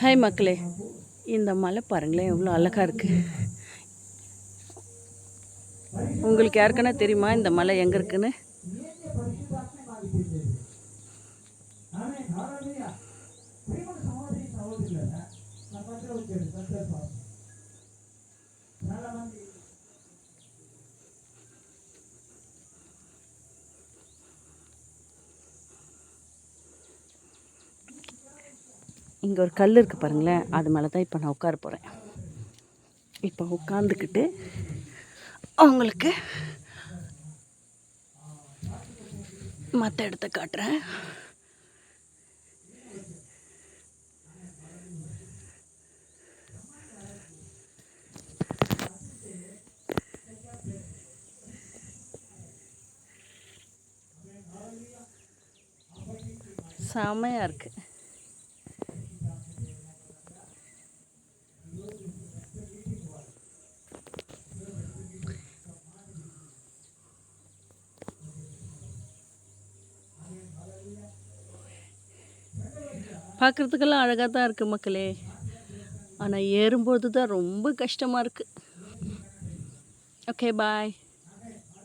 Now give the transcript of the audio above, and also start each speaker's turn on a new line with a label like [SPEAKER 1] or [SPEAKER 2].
[SPEAKER 1] Hi மக்களே, இந்த மலை பாருங்களேன் எவ்வளோ அழகாக இருக்குது. உங்களுக்கு யாருக்குன்னா தெரியுமா இந்த மலை எங்கே இருக்குன்னு? இங்கே ஒரு கல் இருக்குது பாருங்களேன், அது மேலே தான் இப்போ நான் உட்கார போகிறேன். இப்போ உட்காந்துக்கிட்டு அவங்களுக்கு மற்ற இடத்த காட்டுறேன். செமையாக இருக்குது. பார்க்குறதுக்கெல்லாம் அழகாக தான் இருக்குது மக்களே, ஆனால் ஏறும்போது தான் ரொம்ப கஷ்டமாக இருக்குது. ஓகே, பாய்.